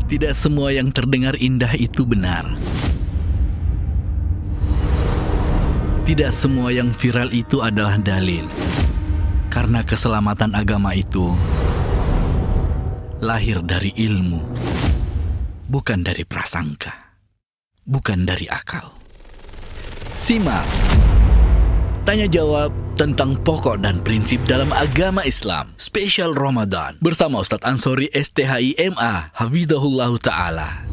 Tidak semua yang terdengar indah itu benar. Tidak semua yang viral itu adalah dalil. Karena keselamatan agama itu lahir dari ilmu, bukan dari prasangka, bukan dari akal. Simak tanya jawab tentang pokok dan prinsip dalam agama Islam spesial Ramadan bersama Ustadz Ansori STHIMA Hafizahullah Ta'ala.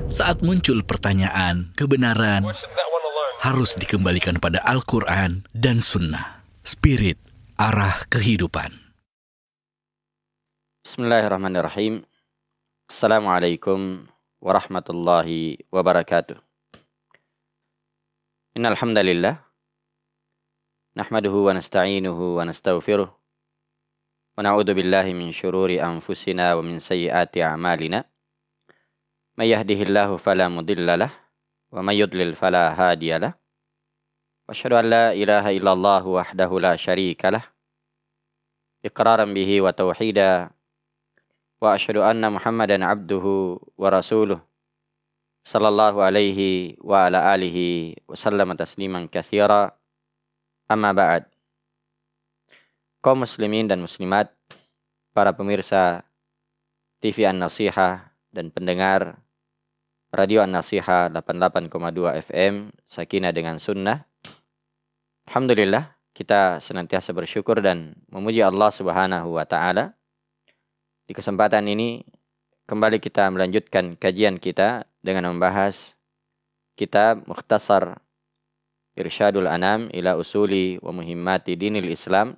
Saat muncul pertanyaan, kebenaran harus dikembalikan pada Al-Quran dan Sunnah. Spirit, arah kehidupan. Bismillahirrahmanirrahim. Assalamualaikum warahmatullahi wabarakatuh. Innal hamdalillah nahmaduhu wa nasta'inuhu wa nastaghfiruh wa na'udzu billahi min syururi anfusina wa min sayyiati a'malina. May yahdihillahu fala mudhillalah wa may yudlil fala hadiyalah. Wa asyhadu an la ilaha illallah wahdahu la syarikalah iqraran bihi wa tauhida. Wa asyhadu anna Muhammadan abduhu wa rasuluh sallallahu alaihi wa ala alihi wa sallama tasliman katsira. Amma ba'd. Kaum muslimin dan muslimat, para pemirsa TV An-Nasihah dan pendengar Radio An-Nasihah 88,2 FM Sakinah dengan Sunnah. Alhamdulillah, kita senantiasa bersyukur dan memuji Allah Subhanahu wa Ta'ala. Di kesempatan ini kembali kita melanjutkan kajian kita dengan membahas kitab Mukhtasar Irsyadul Anam ila Usuli wa Muhimmati Dinil Islam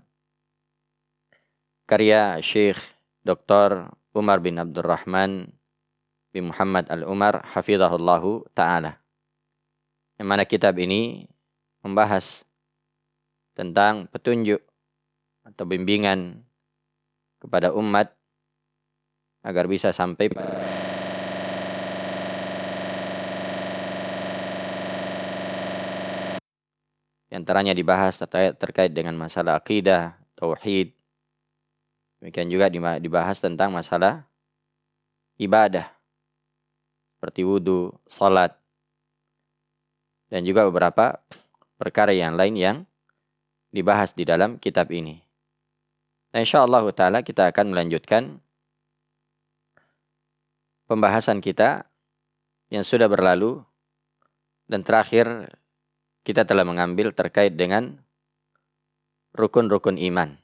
karya Syekh Dr. Umar bin Abdurrahman bin Muhammad Al-Umar Hafizahullahu Ta'ala. Yang mana kitab ini membahas tentang petunjuk atau bimbingan kepada umat agar bisa sampai di antaranya dibahas terkait dengan masalah akidah, tauhid. Demikian juga dibahas tentang masalah ibadah seperti wudu, salat, dan juga beberapa perkara yang lain yang dibahas di dalam kitab ini. Nah, insyaallah ta'ala kita akan melanjutkan pembahasan kita yang sudah berlalu dan terakhir kita telah mengambil terkait dengan rukun-rukun iman.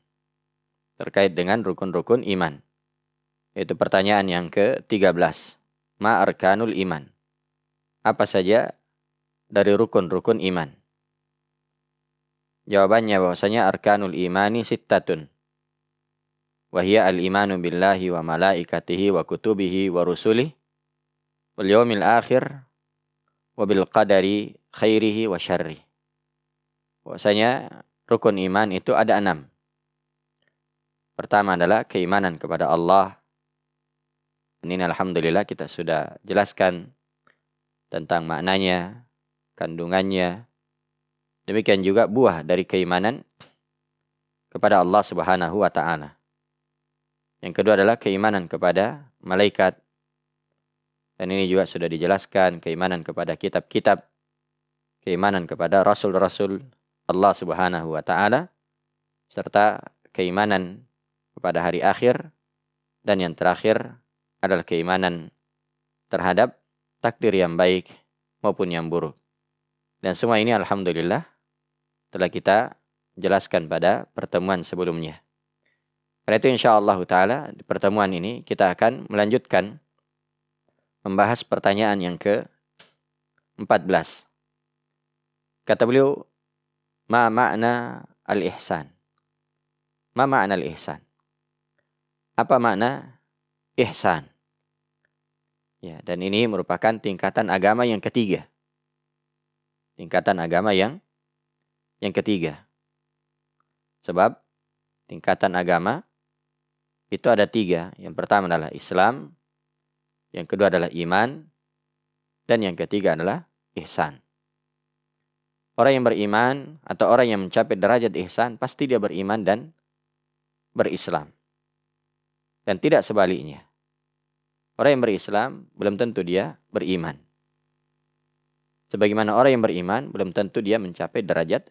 Terkait dengan rukun-rukun iman. Yaitu pertanyaan yang ke-13. Ma arkanul iman. Apa saja dari rukun-rukun iman? Jawabannya bahwasanya arkanul imani sittatun. Wahia al-imanu billahi wa malaikatihi wa kutubihi wa rusulih wal yawmil akhir wa bil qadari khairihi wa syarrih. Bahwasanya rukun iman itu ada 6. Pertama adalah keimanan kepada Allah. Ini alhamdulillah kita sudah jelaskan tentang maknanya, kandungannya. Demikian juga buah dari keimanan kepada Allah Subhanahu wa Ta'ala. Yang kedua adalah keimanan kepada malaikat. Dan ini juga sudah dijelaskan, keimanan kepada kitab-kitab, keimanan kepada rasul-rasul Allah Subhanahu wa Ta'ala, serta keimanan kepada hari akhir, dan yang terakhir adalah keimanan terhadap takdir yang baik maupun yang buruk. Dan semua ini alhamdulillah telah kita jelaskan pada pertemuan sebelumnya. Karena itu insyaallah ta'ala di pertemuan ini kita akan melanjutkan membahas pertanyaan yang ke-14. Kata beliau, ma makna al-ihsan? Ma makna al-ihsan? Apa makna ihsan? Ya, dan ini merupakan tingkatan agama yang ketiga. Tingkatan agama yang ketiga. Sebab tingkatan agama itu ada 3. Yang pertama adalah Islam, yang kedua adalah iman, dan yang ketiga adalah ihsan. Orang yang beriman atau orang yang mencapai derajat ihsan, pasti dia beriman dan berislam. Dan tidak sebaliknya. Orang yang berislam belum tentu dia beriman. Sebagaimana orang yang beriman belum tentu dia mencapai derajat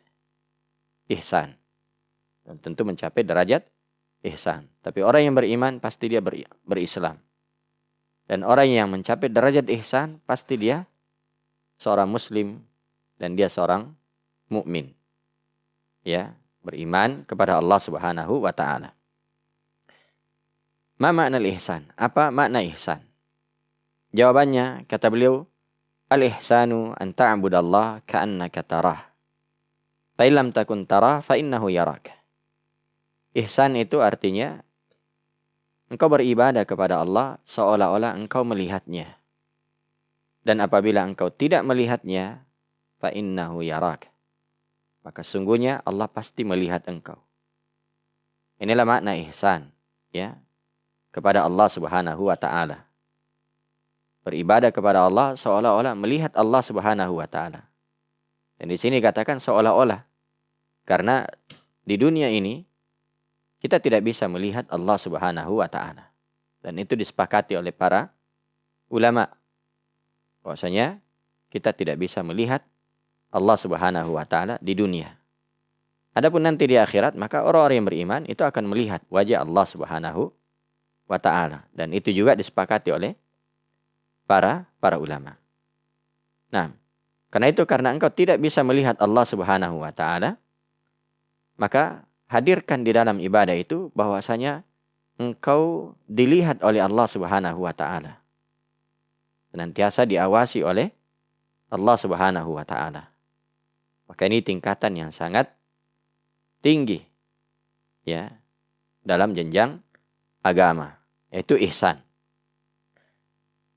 ihsan. Belum tentu mencapai derajat ihsan. Tapi orang yang beriman pasti dia berislam. Dan orang yang mencapai derajat ihsan pasti dia seorang muslim dan dia seorang mukmin. Ya, beriman kepada Allah Subhanahu wa taala. Ma makna ihsan? Apa makna ihsan? Jawabannya kata beliau, al-ihsanu an ta'budallah ka'annaka tarah. Fa in lam takun tarah fa innahu yarak. Ihsan itu artinya engkau beribadah kepada Allah seolah-olah engkau melihatnya. Dan apabila engkau tidak melihatnya, fa innahu yarak. Maka sungguhnya Allah pasti melihat engkau. Inilah makna ihsan, ya, kepada Allah Subhanahu wa taala. Beribadah kepada Allah seolah-olah melihat Allah Subhanahu wa taala. Dan di sini katakan seolah-olah karena di dunia ini kita tidak bisa melihat Allah Subhanahu wa taala. Dan itu disepakati oleh para ulama. Bahwasanya kita tidak bisa melihat Allah Subhanahu wa taala di dunia. Adapun nanti di akhirat maka orang-orang yang beriman itu akan melihat wajah Allah Subhanahu wa taala dan itu juga disepakati oleh para ulama. Nah, karena engkau tidak bisa melihat Allah Subhanahu wa taala, maka hadirkan di dalam ibadah itu bahwasanya engkau dilihat oleh Allah Subhanahu wa taala. Senantiasa diawasi oleh Allah Subhanahu wa taala. Maka ini tingkatan yang sangat tinggi ya dalam jenjang agama, yaitu ihsan.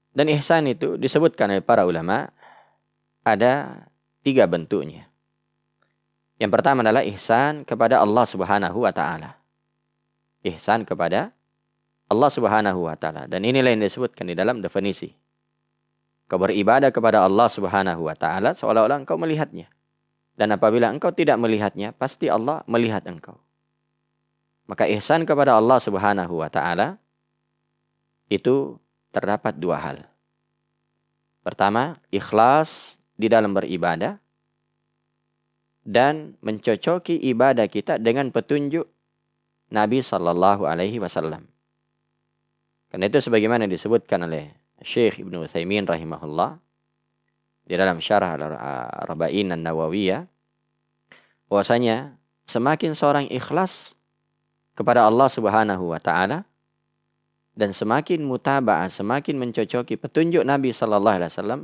Dan ihsan itu disebutkan oleh para ulama ada 3 bentuknya. Yang pertama adalah ihsan kepada Allah Subhanahu wa taala. Ihsan kepada Allah Subhanahu wa taala dan inilah yang disebutkan di dalam definisi. Kau beribadah kepada Allah Subhanahu wa taala seolah-olah engkau melihatnya. Dan apabila engkau tidak melihatnya, pasti Allah melihat engkau. Maka ihsan kepada Allah Subhanahu wa taala itu terdapat 2 hal. Pertama, ikhlas di dalam beribadah dan mencocoki ibadah kita dengan petunjuk Nabi sallallahu alaihi wasallam. Karena itu sebagaimana disebutkan oleh Syekh Ibnu Utsaimin rahimahullah di dalam syarah Arba'in an-Nawawiyah bahwasanya semakin seorang ikhlas kepada Allah Subhanahu wa taala dan semakin mutaba'ah, semakin mencocoki petunjuk Nabi sallallahu alaihi wasallam,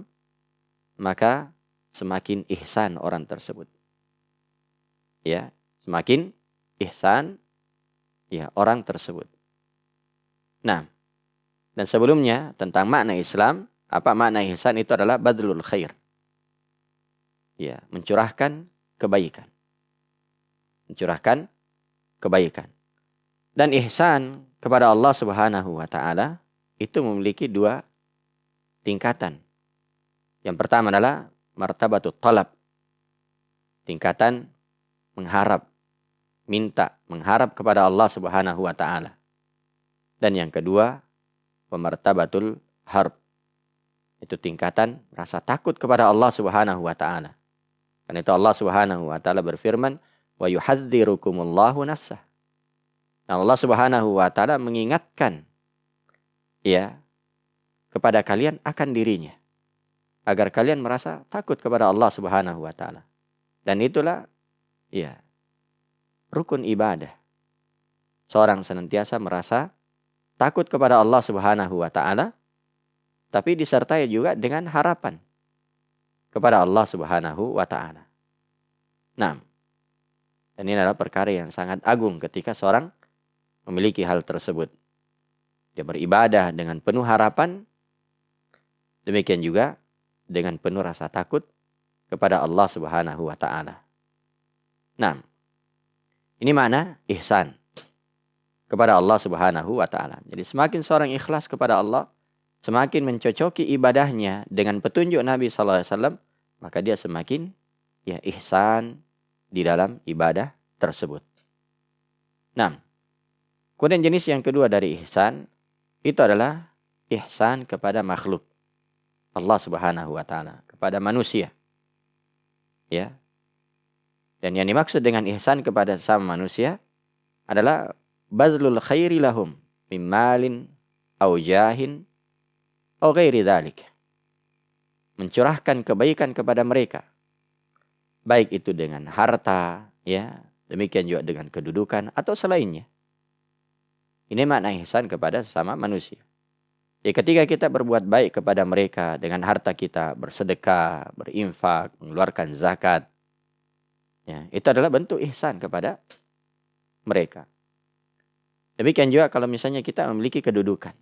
maka semakin ihsan orang tersebut. Ya, semakin ihsan ya orang tersebut. Nah, dan sebelumnya tentang makna Islam, apa makna ihsan itu adalah badlul khair. Ya, mencurahkan kebaikan. Mencurahkan kebaikan. Dan ihsan kepada Allah Subhanahu wa taala itu memiliki 2 tingkatan. Yang pertama adalah martabatut talab. Tingkatan mengharap, mengharap kepada Allah Subhanahu wa taala. Dan yang kedua, martabatul harb. Itu tingkatan rasa takut kepada Allah Subhanahu wa taala. Karena itu Allah Subhanahu wa taala berfirman, "Wa yuhadzirukumullahu nafsah." Nah, Allah Subhanahu wa taala mengingatkan ya kepada kalian akan dirinya agar kalian merasa takut kepada Allah Subhanahu wa taala. Dan itulah ya rukun ibadah. Seorang senantiasa merasa takut kepada Allah Subhanahu wa taala tapi disertai juga dengan harapan kepada Allah Subhanahu wa taala. Nah, dan ini adalah perkara yang sangat agung ketika seorang memiliki hal tersebut. Dia beribadah dengan penuh harapan, demikian juga dengan penuh rasa takut kepada Allah Subhanahu wa taala. Nah, ini makna ihsan kepada Allah Subhanahu wa taala. Jadi semakin seorang ikhlas kepada Allah, semakin mencocoki ibadahnya dengan petunjuk Nabi sallallahu alaihi wasallam, maka dia semakin ya ihsan di dalam ibadah tersebut. Nah, kemudian jenis yang kedua dari ihsan itu adalah ihsan kepada makhluk Allah Subhanahu wa taala, kepada manusia. Ya. Dan yang dimaksud dengan ihsan kepada sesama manusia adalah bazlul khairi lahum min malin aw jahin aw ghairi dzalik. Mencurahkan kebaikan kepada mereka. Baik itu dengan harta, ya, demikian juga dengan kedudukan atau selainnya. Ini makna ihsan kepada sesama manusia. Ya, ketika kita berbuat baik kepada mereka dengan harta kita, bersedekah, berinfak, mengeluarkan zakat, ya, itu adalah bentuk ihsan kepada mereka. Demikian juga kalau misalnya kita memiliki kedudukan,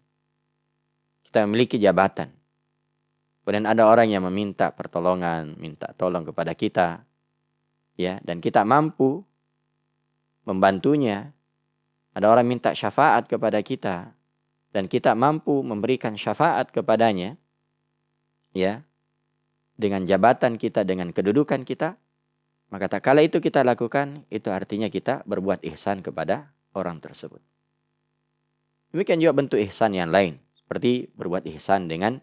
kita memiliki jabatan, kemudian ada orang yang meminta pertolongan, minta tolong kepada kita, ya, dan kita mampu membantunya. Ada orang minta syafaat kepada kita dan kita mampu memberikan syafaat kepadanya, ya, dengan jabatan kita, dengan kedudukan kita, maka tak kala itu kita lakukan, itu artinya kita berbuat ihsan kepada orang tersebut. Demikian juga bentuk ihsan yang lain, seperti berbuat ihsan dengan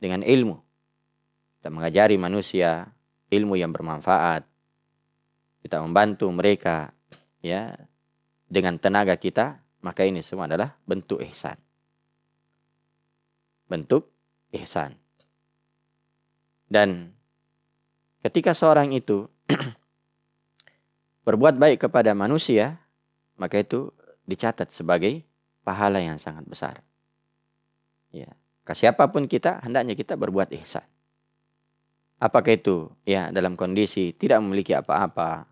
ilmu. Kita mengajari manusia ilmu yang bermanfaat. Kita membantu mereka, ya, dengan tenaga kita, maka ini semua adalah bentuk ihsan. Bentuk ihsan. Dan ketika seorang itu berbuat baik kepada manusia, maka itu dicatat sebagai pahala yang sangat besar. Ya, ke siapapun kita, hendaknya kita berbuat ihsan. Apakah itu, ya, dalam kondisi tidak memiliki apa-apa,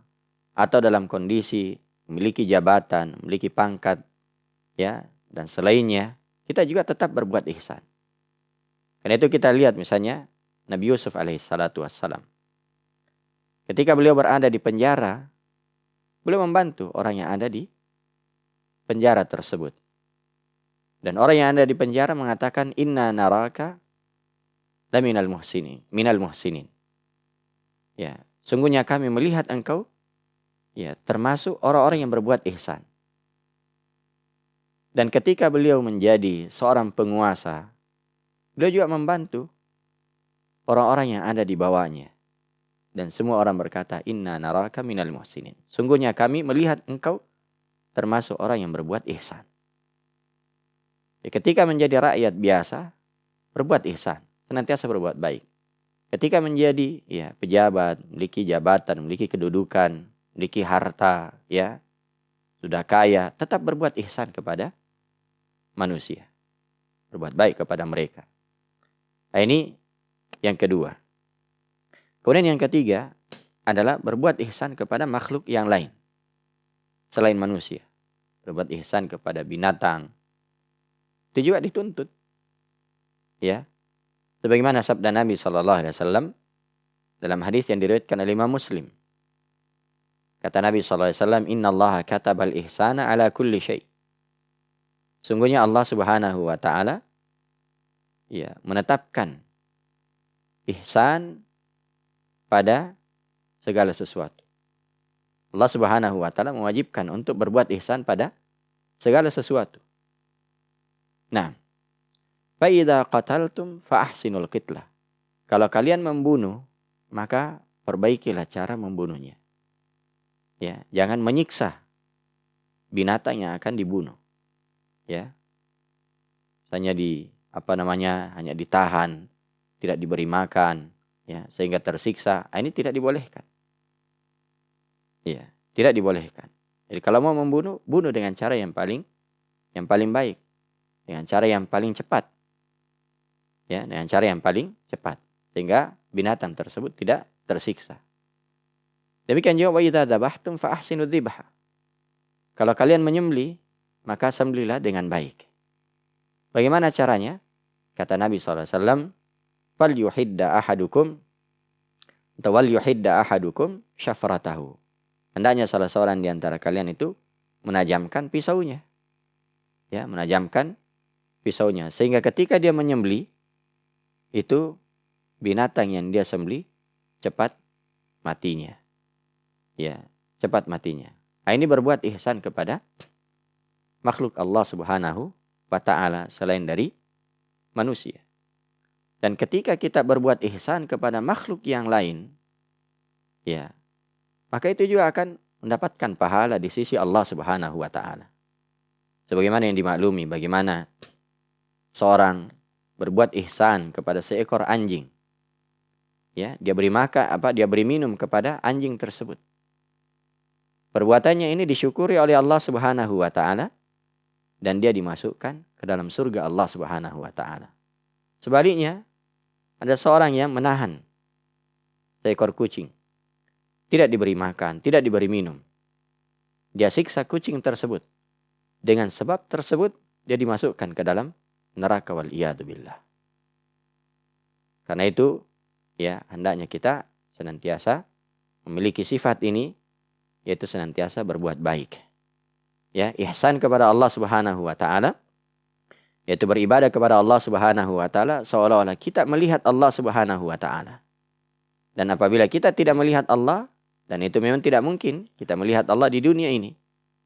atau dalam kondisi memiliki jabatan, memiliki pangkat, ya, dan selainnya, kita juga tetap berbuat ihsan. Karena itu kita lihat misalnya Nabi Yusuf alaihissalatu wassalam. Ketika beliau berada di penjara, beliau membantu orang yang ada di penjara tersebut. Dan orang yang ada di penjara mengatakan, inna naraka laminal muhsinin, minal muhsinin. Ya, sungguhnya kami melihat engkau, ya, termasuk orang-orang yang berbuat ihsan. Dan ketika beliau menjadi seorang penguasa, beliau juga membantu orang-orang yang ada di bawahnya. Dan semua orang berkata, inna naraka minal muhsinin. Sungguhnya kami melihat engkau termasuk orang yang berbuat ihsan. Ya, ketika menjadi rakyat biasa, berbuat ihsan, senantiasa berbuat baik. Ketika menjadi, ya, pejabat, memiliki jabatan, memiliki kedudukan, memiliki harta, ya, sudah kaya, tetap berbuat ihsan kepada manusia. Berbuat baik kepada mereka. Nah, ini yang kedua. Kemudian yang ketiga adalah berbuat ihsan kepada makhluk yang lain selain manusia. Berbuat ihsan kepada binatang. Itu juga dituntut. Ya. Sebagaimana sabda Nabi SAW dalam hadis yang diriwayatkan oleh Imam Muslim. Kata Nabi SAW, Inna Allah katabal ihsana ala kulli syai. Sungguhnya Allah Subhanahu wa ta'ala, ya, menetapkan ihsan pada segala sesuatu. Allah Subhanahu wa ta'ala mewajibkan untuk berbuat ihsan pada segala sesuatu. Nah, fa idza qataltum fa ahsinul qitlah. Kalau kalian membunuh, maka perbaikilah cara membunuhnya. Ya, jangan menyiksa binatang yang akan dibunuh. Ya. Hanya hanya ditahan, tidak diberi makan, ya, sehingga tersiksa. Ini tidak dibolehkan. Ya, tidak dibolehkan. Jadi kalau mau membunuh, bunuh dengan cara yang paling baik, dengan cara yang paling cepat. Ya, dengan cara yang paling cepat, sehingga binatang tersebut tidak tersiksa. Demikian juga wa idza dzabhtum fa ahsinu dzibha. Kalau kalian menyembelih, maka sembelihlah dengan baik. Bagaimana caranya? Kata Nabi SAW, fal yuhidda ahadukum syafratahu. Hendaknya salah seorang di antara kalian itu menajamkan pisaunya. Ya, menajamkan pisaunya. Sehingga ketika dia menyembelih, itu binatang yang dia sembelih cepat matinya. Ya, cepat matinya. Nah, ini berbuat ihsan kepada makhluk Allah Subhanahu wa ta'ala selain dari manusia. Dan ketika kita berbuat ihsan kepada makhluk yang lain, ya, maka itu juga akan mendapatkan pahala di sisi Allah Subhanahu wa taala. Sebagaimana yang dimaklumi bagaimana seorang berbuat ihsan kepada seekor anjing. Ya, dia beri makan dia beri minum kepada anjing tersebut. Perbuatannya ini disyukuri oleh Allah Subhanahu wa taala dan dia dimasukkan ke dalam surga Allah Subhanahu wa taala. Sebaliknya, ada seorang yang menahan seekor kucing. Tidak diberi makan, tidak diberi minum. Dia siksa kucing tersebut. Dengan sebab tersebut, dia dimasukkan ke dalam neraka wal iyadu billah. Karena itu, ya, hendaknya kita senantiasa memiliki sifat ini, yaitu senantiasa berbuat baik. Ya, ihsan kepada Allah Subhanahu wa taala, yaitu beribadah kepada Allah Subhanahu wa taala seolah-olah kita melihat Allah Subhanahu wa taala. Dan apabila kita tidak melihat Allah, dan itu memang tidak mungkin kita melihat Allah di dunia ini,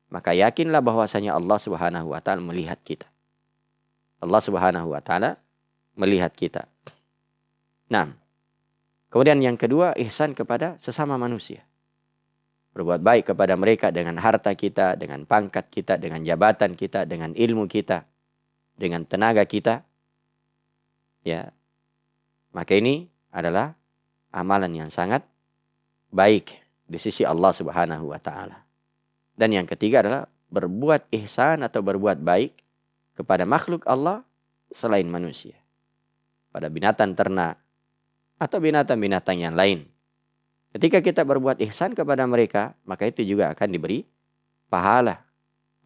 maka yakinlah bahwasanya Allah Subhanahu wa taala melihat kita. Allah Subhanahu wa taala melihat kita. Nah, kemudian yang kedua, ihsan kepada sesama manusia. Berbuat baik kepada mereka dengan harta kita, dengan pangkat kita, dengan jabatan kita, dengan ilmu kita, dengan tenaga kita. Ya. Maka ini adalah amalan yang sangat baik di sisi Allah Subhanahu wa taala. Dan yang ketiga adalah berbuat ihsan atau berbuat baik kepada makhluk Allah selain manusia. Pada binatang ternak atau binatang-binatang yang lain. Ketika kita berbuat ihsan kepada mereka, maka itu juga akan diberi pahala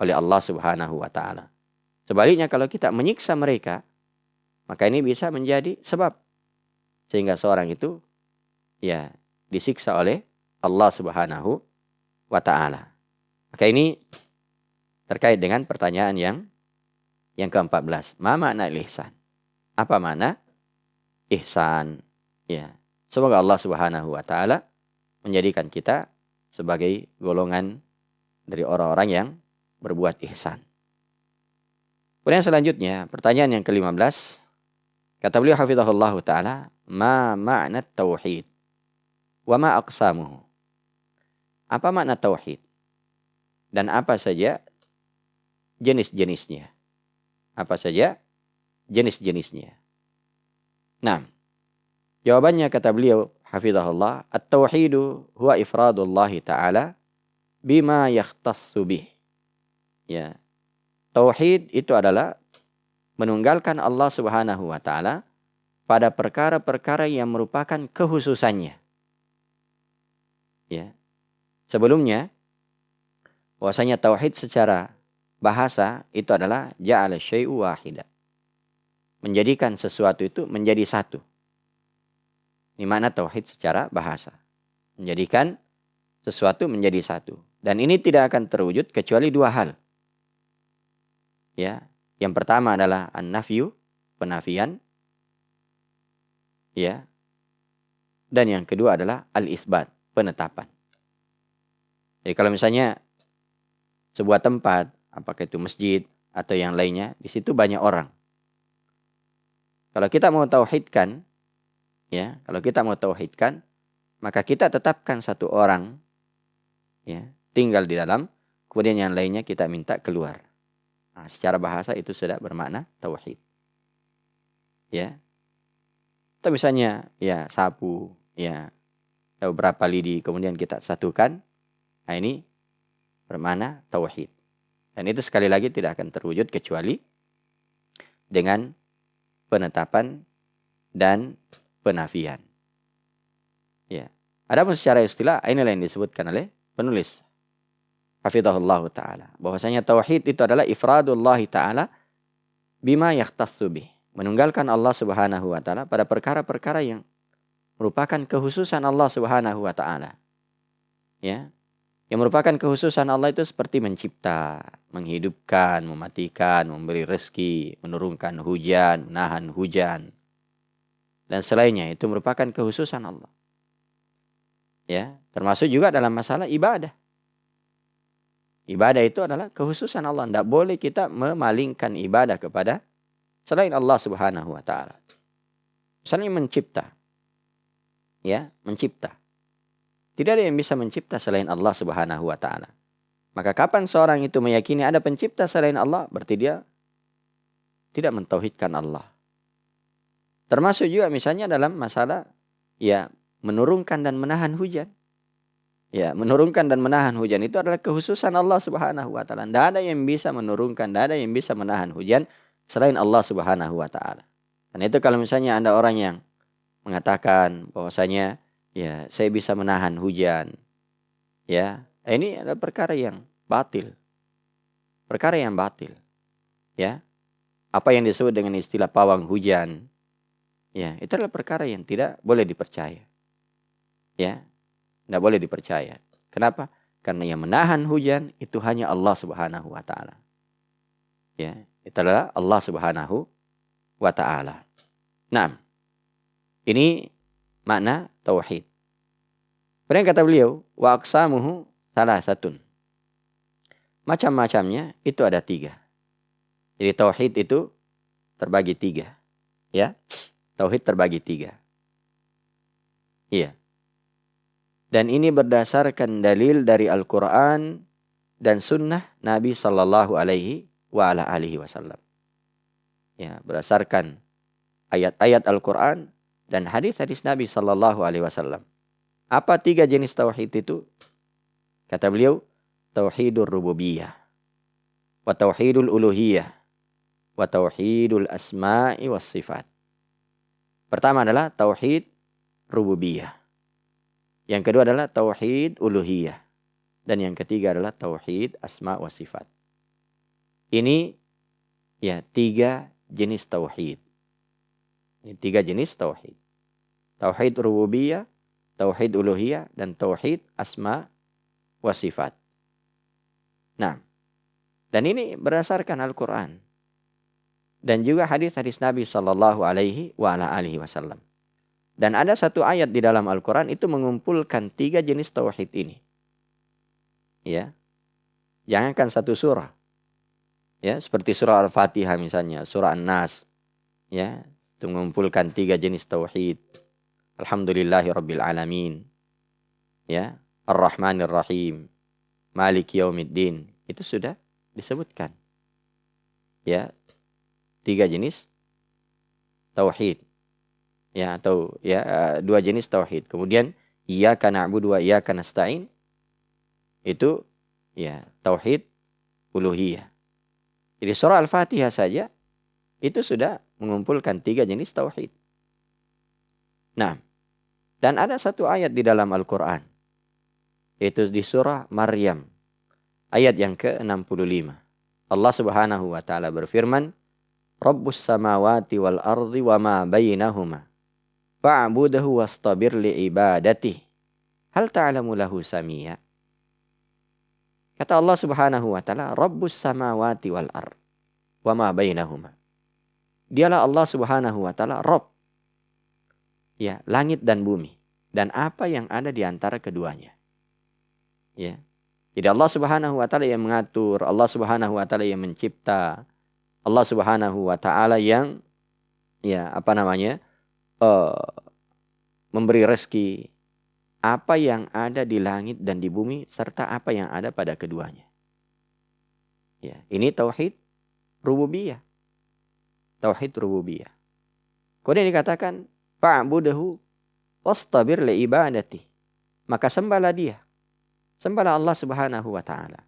oleh Allah Subhanahu wa taala. Sebaliknya kalau kita menyiksa mereka, maka ini bisa menjadi sebab sehingga seorang itu ya disiksa oleh Allah Subhanahu wa taala. Maka ini terkait dengan pertanyaan yang ke-14. Ma makna ihsan? Apa makna ihsan? Ya. Semoga Allah Subhanahu wa taala menjadikan kita sebagai golongan dari orang-orang yang berbuat ihsan. Kemudian selanjutnya, pertanyaan yang ke-15. Kata beliau hafizahullah ta'ala, ma ma'na tauhid? Wa ma aqsamuhu? Apa makna tauhid? Dan apa saja jenis-jenisnya? Apa saja jenis-jenisnya? Nah, jawabannya kata beliau hafizahullah, at-tauhidu huwa ifradullah ta'ala bima yakhtassu bih. Ya. Tauhid itu adalah menunggalkan Allah Subhanahu wa taala pada perkara-perkara yang merupakan kekhususannya. Ya. Sebelumnya bahwasanya tauhid secara bahasa itu adalah ja'ala syai'u wahida. Menjadikan sesuatu itu menjadi satu. Ini makna tauhid secara bahasa. Menjadikan sesuatu menjadi satu. Dan ini tidak akan terwujud kecuali dua hal. Ya, yang pertama adalah an-nafyu, penafian. Ya. Dan yang kedua adalah al-isbat, penetapan. Jadi kalau misalnya sebuah tempat, apakah itu masjid atau yang lainnya, di situ banyak orang. Kalau kita mau tauhidkan, ya, kalau kita mau tauhidkan, maka kita tetapkan satu orang, ya, tinggal di dalam, kemudian yang lainnya kita minta keluar. Nah, secara bahasa itu sudah bermakna tauhid. Ya. Atau misalnya ya sapu, ya beberapa lidi kemudian kita satukan. Nah, ini bermakna tauhid. Dan itu sekali lagi tidak akan terwujud kecuali dengan penetapan dan penafian. Ya. Adapun secara istilah inilah yang disebutkan oleh penulis hafizahullah ta'ala. Bahwasanya tauhid itu adalah ifradullah ta'ala bima yakhtassu bih. Menunggalkan Allah Subhanahu wa ta'ala pada perkara-perkara yang merupakan kekhususan Allah Subhanahu wa ta'ala. Ya. Yang merupakan kekhususan Allah itu seperti mencipta, menghidupkan, mematikan, memberi rezeki, menurunkan hujan, menahan hujan. Dan selainnya itu merupakan kekhususan Allah. Ya, termasuk juga dalam masalah ibadah. Ibadah itu adalah kekhususan Allah. Tidak boleh kita memalingkan ibadah kepada selain Allah Subhanahu wa taala. Misalnya mencipta. Ya, mencipta. Tidak ada yang bisa mencipta selain Allah Subhanahu wa taala. Maka kapan seorang itu meyakini ada pencipta selain Allah, berarti dia tidak mentauhidkan Allah. Termasuk juga misalnya dalam masalah ya menurunkan dan menahan hujan. Ya, menurunkan dan menahan hujan itu adalah kekhususan Allah Subhanahu wa taala. Tidak ada yang bisa menurunkan, tidak ada yang bisa menahan hujan selain Allah Subhanahu wa taala. Dan itu kalau misalnya ada orang yang mengatakan bahwasanya ya saya bisa menahan hujan. Ya, ini adalah perkara yang batil. Perkara yang batil. Ya. Apa yang disebut dengan istilah pawang hujan. Ya, itu adalah perkara yang tidak boleh dipercaya. Ya. Tidak boleh dipercaya. Kenapa? Karena yang menahan hujan itu hanya Allah Subhanahu wa taala. Ya, itu adalah Allah Subhanahu wa taala. Nah, ini makna tauhid. Kemudian kata beliau, wa aqsamuhu salasatun. Macam-macamnya itu ada 3. Jadi tauhid itu terbagi 3. Ya, tauhid terbagi 3. Iya. Dan ini berdasarkan dalil dari Al-Quran dan sunnah Nabi Sallallahu Alaihi Wasallam. Ya, berdasarkan ayat-ayat Al-Quran dan hadis-hadis Nabi Sallallahu Alaihi Wasallam. Apa 3 jenis tauhid itu? Kata beliau, tauhidur rububiyah, wa tauhidul uluhiyah, wa tauhidul asma'i was sifat. Pertama adalah tauhid rububiyah. Yang kedua adalah tauhid uluhiyah. Dan yang ketiga adalah tauhid asma wa sifat. Ini ya 3 jenis tauhid. Ini 3 jenis tauhid. Tauhid rububiyah, tauhid uluhiyah, dan tauhid asma wa sifat. Nah, dan ini berdasarkan Al-Quran. Dan juga hadis-hadis Nabi Sallallahu Alaihi Wasallam. Dan ada satu ayat di dalam Al-Quran itu mengumpulkan 3 jenis tauhid ini. Ya. Jangankan satu surah. Ya, seperti surah Al-Fatihah misalnya, surah An-Nas. Ya, itu mengumpulkan 3 jenis tauhid. Alhamdulillahirabbil alamin. Ya, Ar-Rahmanir Rahim, Maliki Yaumiddin. Itu sudah disebutkan. Ya, 3 jenis tauhid. Ya, atau ya 2 jenis tauhid. Kemudian iyyaka na'budu wa iyyaka nasta'in itu ya tauhid uluhiyah. Jadi surah Al-Fatihah saja itu sudah mengumpulkan 3 jenis tauhid. Nah, dan ada satu ayat di dalam Al-Qur'an yaitu di surah Maryam ayat yang ke-65. Allah Subhanahu wa taala berfirman, Rabbus samawati wal ardi wa ma bainahuma fa'budahu wastabir li'ibadatihi hal ta'lamu lahu samia. Kata Allah Subhanahu wa taala, Rabbus samawati wal ard wa ma bainahuma. Dialah Allah Subhanahu wa taala Rabb. Ya, langit dan bumi dan apa yang ada di antara keduanya. Ya. Jadi Allah Subhanahu wa taala yang mengatur, Allah Subhanahu wa taala yang mencipta, Allah Subhanahu wa taala yang ya memberi rezeki, apa yang ada di langit dan di bumi serta apa yang ada pada keduanya. Ya, ini tauhid rububiyah. Tauhid rububiyah. Kemudian dikatakan fa'budahu wastabir li'ibadati. Maka sembahlah dia. Sembahlah Allah Subhanahu wa taala.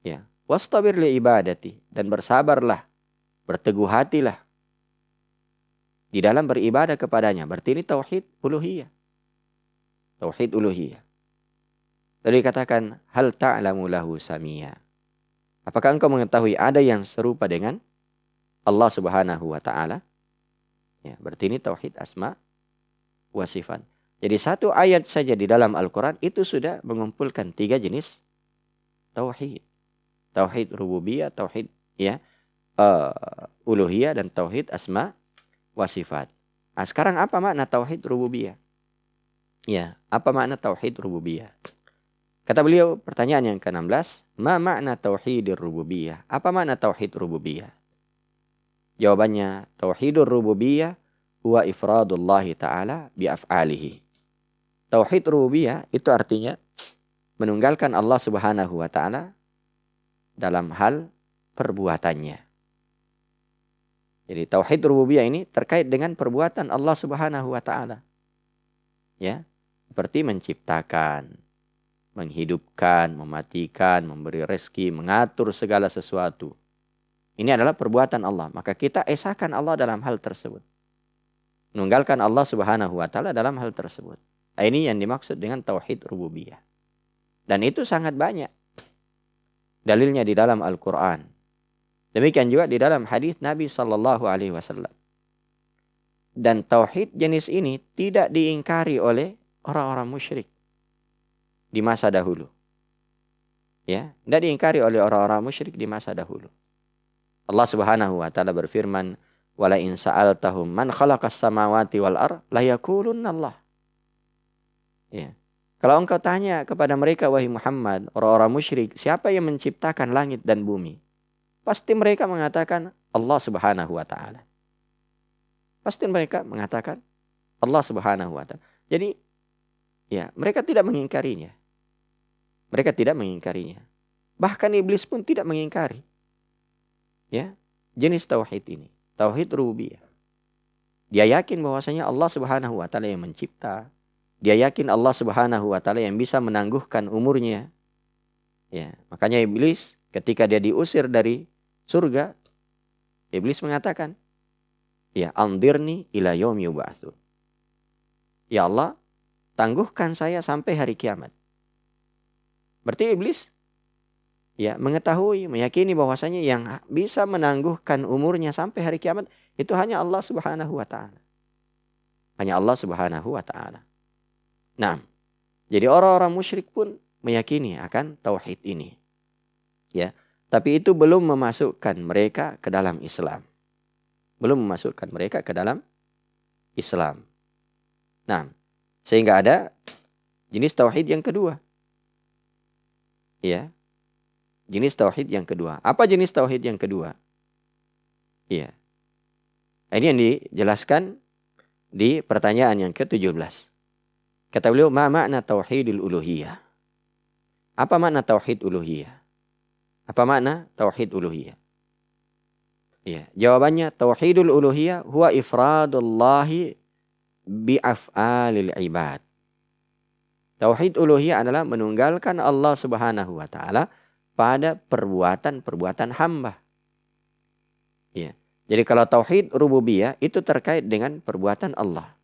Ya, wastabir li'ibadati, dan bersabarlah, berteguh hatilah di dalam beribadah kepadanya. Berarti ini tauhid uluhiyah. Tauhid uluhiyah. Lalu dikatakan hal ta'lamu lahu samia. Apakah engkau mengetahui ada yang serupa dengan Allah Subhanahu wa taala? Ya, berarti ini tauhid asma wa sifat. Jadi satu ayat saja di dalam Al-Qur'an itu sudah mengumpulkan 3 jenis tauhid. Tauhid rububiyah, tauhid ya uluhiyah, dan tauhid asma wa sifat. Nah, sekarang apa makna tauhid rububiyah? Ya, apa makna tauhid rububiyah? Kata beliau, pertanyaan yang ke-16, ma makna tauhidir rububiyah? Apa makna tauhid rububiyah? Jawabannya, tauhidur rububiyah huwa ifradullahi ta'ala biaf'alihi. Tauhid rububiyah itu artinya menunggalkan Allah Subhanahu wa taala dalam hal perbuatannya. Jadi tauhid rububiyah ini terkait dengan perbuatan Allah Subhanahu wa taala. Ya, seperti menciptakan, menghidupkan, mematikan, memberi rezeki, mengatur segala sesuatu. Ini adalah perbuatan Allah. Maka kita esakan Allah dalam hal tersebut. Menunggalkan Allah Subhanahu wa taala dalam hal tersebut. Ini yang dimaksud dengan tauhid rububiyah. Dan itu sangat banyak dalilnya di dalam Al-Qur'an. Demikian juga di dalam hadis Nabi sallallahu alaihi wasallam. Dan tauhid jenis ini tidak diingkari oleh orang-orang musyrik di masa dahulu. Ya, tidak diingkari oleh orang-orang musyrik di masa dahulu. Allah Subhanahu wa taala berfirman, "Wala in sa'altahum man khalaqas samawati wal ard la yaqulunna Allah." Ya. Kalau engkau tanya kepada mereka, wahai Muhammad, orang-orang musyrik, siapa yang menciptakan langit dan bumi? Pasti mereka mengatakan Allah Subhanahu wa taala. Pasti mereka mengatakan Allah Subhanahu wa taala. Jadi, ya, mereka tidak mengingkarinya. Mereka tidak mengingkarinya. Bahkan iblis pun tidak mengingkari. Ya, jenis tauhid ini, tauhid rububiyah. Dia yakin bahwasanya Allah Subhanahu wa taala yang mencipta. Dia yakin Allah Subhanahu wa taala yang bisa menangguhkan umurnya. Ya, makanya iblis ketika dia diusir dari surga, iblis mengatakan, "Ya, andirni ila yaumi yub'atsun." Ya Allah, tangguhkan saya sampai hari kiamat. Berarti iblis mengetahui, meyakini bahwasanya yang bisa menangguhkan umurnya sampai hari kiamat itu hanya Allah Subhanahu wa taala. Hanya Allah Subhanahu wa taala. Nah, jadi orang-orang musyrik pun meyakini akan tauhid ini. Ya, tapi itu belum memasukkan mereka ke dalam Islam. Belum memasukkan mereka ke dalam Islam. Nah, sehingga ada jenis tauhid yang kedua. Ya. Jenis tauhid yang kedua. Apa jenis tauhid yang kedua? Iya. Ini yang dijelaskan di pertanyaan yang ke-17. Kata beliau, ma makna tauhidul uluhiyah? Apa makna tauhid uluhiyah? Apa makna tauhid uluhiyah? Iya, jawabannya tauhidul uluhiyah huwa ifradullahi bi'af'alil ibad. Tauhid uluhiyah adalah menunggalkan Allah Subhanahu wa taala pada perbuatan-perbuatan hamba. Ya. Jadi kalau tauhid rububiyah itu terkait dengan perbuatan Allah.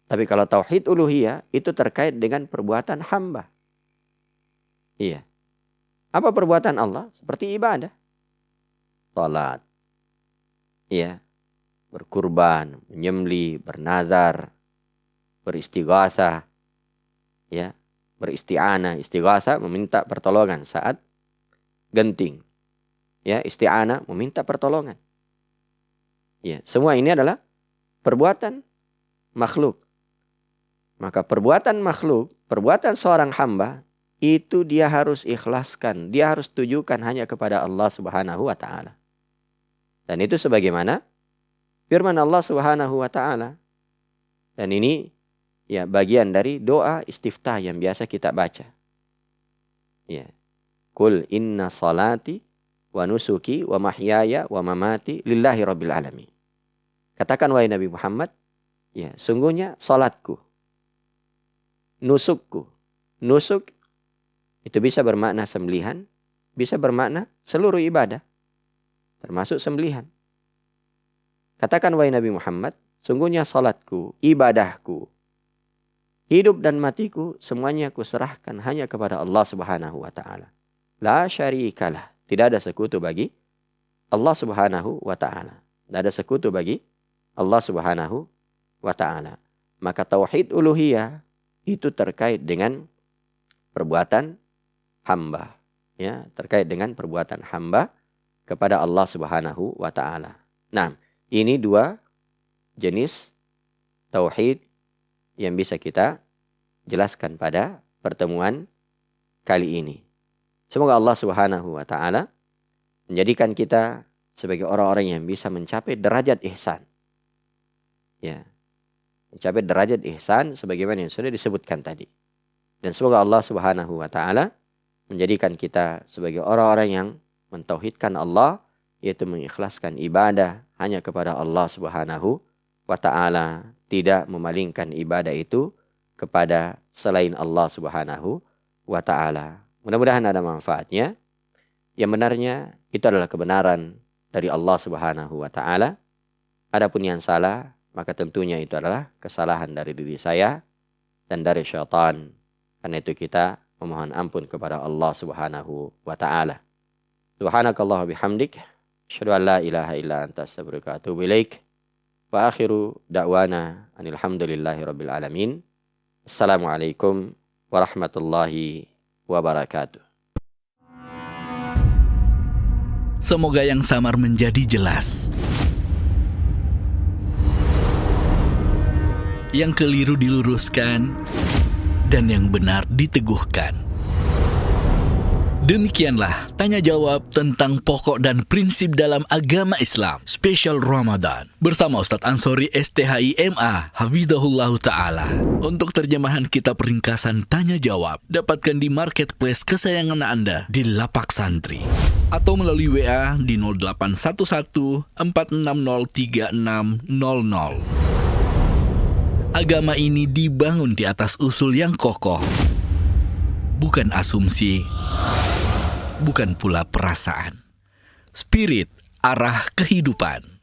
Tapi kalau tauhid uluhiyah itu terkait dengan perbuatan hamba. Iya. Apa perbuatan Allah? Seperti ibadah. Salat. Iya. Berkurban, menyembelih, bernazar, beristighatsah. Ya. Beristi'anah, istighatsah meminta pertolongan saat genting. Ya, isti'anah meminta pertolongan. Ya, semua ini adalah perbuatan makhluk. Maka perbuatan makhluk, perbuatan seorang hamba itu dia harus ikhlaskan, dia harus tujukan hanya kepada Allah Subhanahu wa taala. Dan itu sebagaimana firman Allah Subhanahu wa taala. Dan ini ya bagian dari doa istiftah yang biasa kita baca. Ya. Qul inna salati wa nusuki wa mahyaya wa mamati lillahi rabbil alamin. Katakan wahai Nabi Muhammad, ya, sungguhnya salatku, nusukku. Nusuk itu bisa bermakna sembelihan, bisa bermakna seluruh ibadah, termasuk sembelihan. Katakan wahai Nabi Muhammad, sungguhnya salatku, ibadahku, hidup dan matiku semuanya kuserahkan hanya kepada Allah Subhanahu wa taala. La syarikalah, tidak ada sekutu bagi Allah Subhanahu wa taala. Tidak ada sekutu bagi Allah Subhanahu wa taala. Maka tauhid uluhiyah itu terkait dengan perbuatan hamba, ya, terkait dengan perbuatan hamba kepada Allah Subhanahu wa taala. Nah, ini dua jenis tauhid yang bisa kita jelaskan pada pertemuan kali ini. Semoga Allah Subhanahu wa taala menjadikan kita sebagai orang-orang yang bisa mencapai derajat ihsan. Ya. Mencapai derajat ihsan sebagaimana yang sudah disebutkan tadi. Dan semoga Allah Subhanahu wa taala menjadikan kita sebagai orang-orang yang mentauhidkan Allah, yaitu mengikhlaskan ibadah hanya kepada Allah Subhanahu wa taala, tidak memalingkan ibadah itu kepada selain Allah Subhanahu wa taala. Mudah-mudahan ada manfaatnya. Yang benarnya itu adalah kebenaran dari Allah Subhanahu wa taala. Adapun yang salah, maka tentunya itu adalah kesalahan dari diri saya dan dari syaitan. Karena itu kita memohon ampun kepada Allah Subhanahu wa taala. Subhanakallah bihamdik, asyhadu an la ilaha illa anta astaghfiruka wa atubu ilaik. Wa akhiru da'wana anil hamdulillahi rabbil alamin. Assalamualaikum warahmatullahi wabarakatuh. Semoga yang samar menjadi jelas, yang keliru diluruskan, dan yang benar diteguhkan. Demikianlah tanya jawab tentang pokok dan prinsip dalam agama Islam spesial Ramadan bersama Ustadz Ansori STHIMA Hafizahullah Ta'ala. Untuk terjemahan kitab ringkasan tanya jawab, dapatkan di marketplace kesayangan Anda di Lapak Santri atau melalui WA di 0811 460 3600. Agama ini dibangun di atas usul yang kokoh, bukan asumsi, bukan pula perasaan. Spirit, arah kehidupan.